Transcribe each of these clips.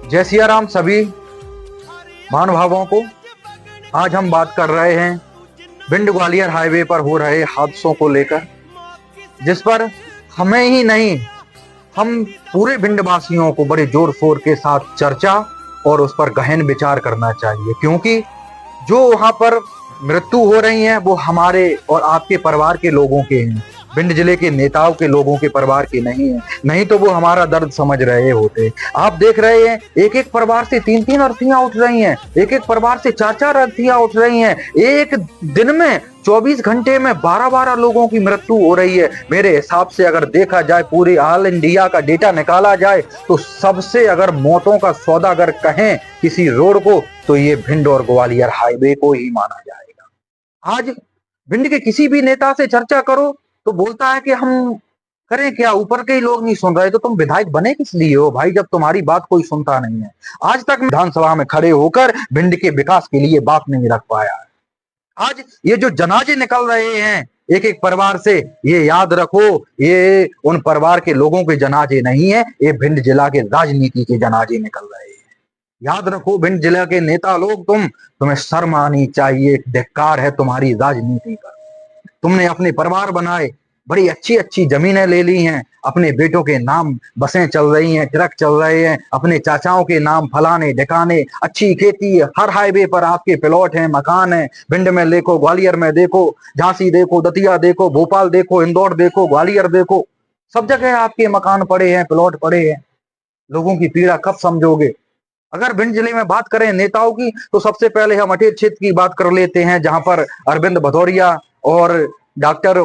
जय सिया राम सभी महानुभावों को। आज हम बात कर रहे हैं भिंड ग्वालियर हाईवे पर हो रहे हादसों को लेकर, जिस पर हमें ही नहीं हम पूरे भिंड वासियों को बड़े जोर शोर के साथ चर्चा और उस पर गहन विचार करना चाहिए, क्योंकि जो वहां पर मृत्यु हो रही है वो हमारे और आपके परिवार के लोगों के हैं, भिंड जिले के नेताओं के लोगों के परिवार के नहीं है। नहीं तो वो हमारा दर्द समझ रहे होते। आप देख रहे हैं एक एक परिवार से 3-3 अर्थियां उठ रही हैं, एक एक परिवार से 4-4 अर्थियां उठ रही हैं। एक दिन में 24 घंटे में 12-12 लोगों की मृत्यु हो रही है। मेरे हिसाब से अगर देखा जाए, पूरे ऑल इंडिया का डेटा निकाला जाए तो सबसे अगर मौतों का सौदागर कहें किसी रोड को तो ये भिंड और ग्वालियर हाईवे को ही माना जाएगा। आज भिंड के किसी भी नेता से चर्चा करो तो बोलता है कि हम करें क्या, ऊपर के ही लोग नहीं सुन रहे। तो तुम विधायक बने किस लिए हो भाई, जब तुम्हारी बात कोई सुनता नहीं है। आज तक विधानसभा में खड़े होकर भिंड के विकास के लिए बात नहीं रख पाया है। आज ये जो जनाजे निकल रहे हैं एक एक परिवार से, ये याद रखो, ये उन परिवार के लोगों के जनाजे नहीं है, ये भिंड जिला के राजनीति के जनाजे निकल रहे हैं। याद रखो भिंड जिला के नेता लोग, तुम्हें शर्म आनी चाहिए। धिक्कार है तुम्हारी राजनीति पर। तुमने अपने परिवार बनाए, बड़ी अच्छी अच्छी जमीनें ले ली हैं, अपने बेटों के नाम बसें चल रही हैं, ट्रक चल रहे हैं, अपने चाचाओं के नाम फलाने ढिकाने, अच्छी खेती, हर हाईवे पर आपके प्लॉट हैं, मकान हैं। भिंड में देखो, ग्वालियर में देखो, झांसी देखो, दतिया देखो, भोपाल देखो, इंदौर देखो, ग्वालियर देखो, सब जगह आपके मकान पड़े हैं, प्लॉट पड़े हैं। लोगों की पीड़ा कब समझोगे। अगर भिंड जिले में बात करें नेताओं की तो सबसे पहले हम अटेर क्षेत्र की बात कर लेते हैं, जहां पर अरविंद भदौरिया और डॉक्टर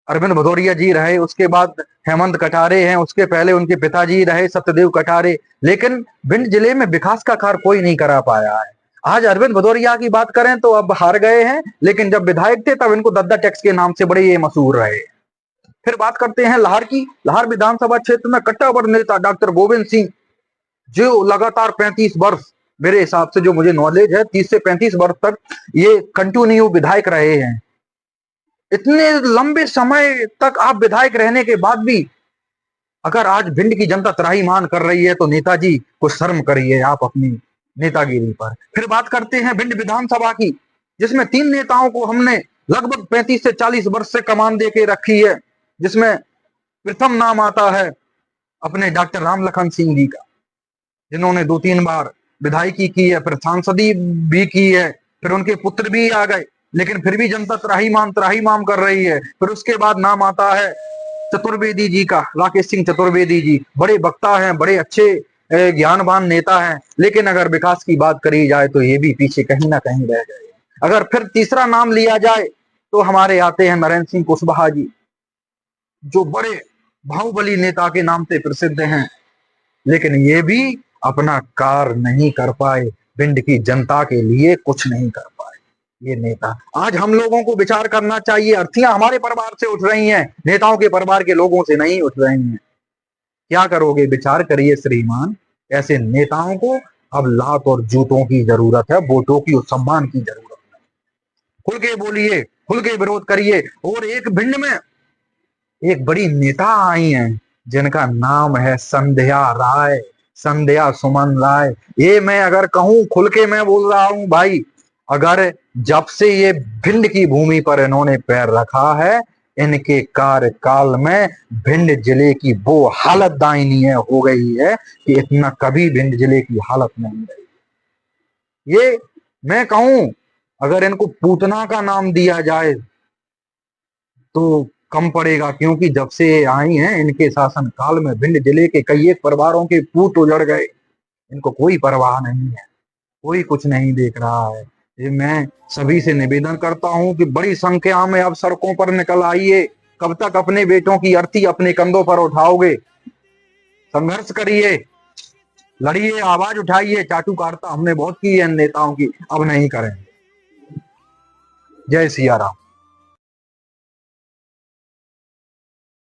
अरविंद भदौरिया जी रहे। उसके बाद हेमंत कटारे हैं, उसके पहले उनके पिताजी रहे सत्यदेव कटारे। लेकिन भिंड जिले में विकास का कार्य कोई नहीं करा पाया है। आज अरविंद भदौरिया की बात करें तो अब हार गए हैं, लेकिन जब विधायक थे तब इनको दद्दा टैक्स के नाम से बड़े ये मशहूर रहे। फिर बात करते हैं लाहौर की। लाहौर विधानसभा क्षेत्र में कट्टावर नेता डॉक्टर गोविंद सिंह, जो लगातार 35 वर्ष, मेरे हिसाब से जो मुझे नॉलेज है 30 से 35 वर्ष तक ये कंटिन्यू विधायक रहे हैं। इतने लंबे समय तक आप विधायक रहने के बाद भी अगर आज भिंड की जनता त्राहीमाम कर रही है तो नेताजी को शर्म करिए आप अपनी नेतागिरी पर। फिर बात करते हैं भिंड विधानसभा की, जिसमें 3 नेताओं को हमने लगभग 35 से 40 वर्ष से कमान दे के रखी है, जिसमें प्रथम नाम आता है अपने डॉक्टर रामलखन सिंह जी का, जिन्होंने 2-3 बार विधायकी की है, फिर सांसदी भी की है, फिर उनके पुत्र भी आ गए, लेकिन फिर भी जनता त्राहीमाम कर रही है। फिर उसके बाद नाम आता है चतुर्वेदी जी का, राकेश सिंह चतुर्वेदी जी, बड़े वक्ता हैं, बड़े अच्छे ज्ञानवान नेता हैं, लेकिन अगर विकास की बात करी जाए तो ये भी पीछे कहीं ना कहीं रह गए। अगर फिर तीसरा नाम लिया जाए तो हमारे आते हैं नरेंद्र सिंह कुशवाहा जी, जो बड़े बाहुबली नेता के नाम से प्रसिद्ध हैं, लेकिन ये भी अपना कार्य नहीं कर पाए, भिंड की जनता के लिए कुछ नहीं कर पाए ये नेता। आज हम लोगों को विचार करना चाहिए। अर्थियां हमारे परिवार से उठ रही हैं, नेताओं के परिवार के लोगों से नहीं उठ रही हैं। क्या करोगे, विचार करिए श्रीमान। ऐसे नेताओं को अब लात और जूतों की जरूरत है, वोटों की और सम्मान की जरूरत है। खुल के बोलिए, खुल के विरोध करिए। और एक भिंड में एक बड़ी नेता आई हैं जिनका नाम है संध्या राय, संध्या सुमन राय। ये मैं अगर कहूं, खुल के मैं बोल रहा हूं भाई, अगर जब से ये भिंड की भूमि पर इन्होंने पैर रखा है, इनके कार्यकाल में भिंड जिले की वो हालत दयनीय हो गई है कि इतना कभी भिंड जिले की हालत नहीं रही। ये मैं कहूं, अगर इनको पूतना का नाम दिया जाए तो कम पड़ेगा, क्योंकि जब से आई हैं इनके शासन काल में भिंड जिले के कई एक परिवारों के पूत उजड़ गए। इनको कोई परवाह नहीं है, कोई कुछ नहीं देख रहा है। ये मैं सभी से निवेदन करता हूं कि बड़ी संख्या में अब सड़कों पर निकल आइए। कब तक अपने बेटों की अर्थी अपने कंधों पर उठाओगे। संघर्ष करिए, लड़िए, आवाज उठाइए। चाटू कार्ता हमने बहुत की है नेताओं की, अब नहीं करेंगे। जय सिया राम।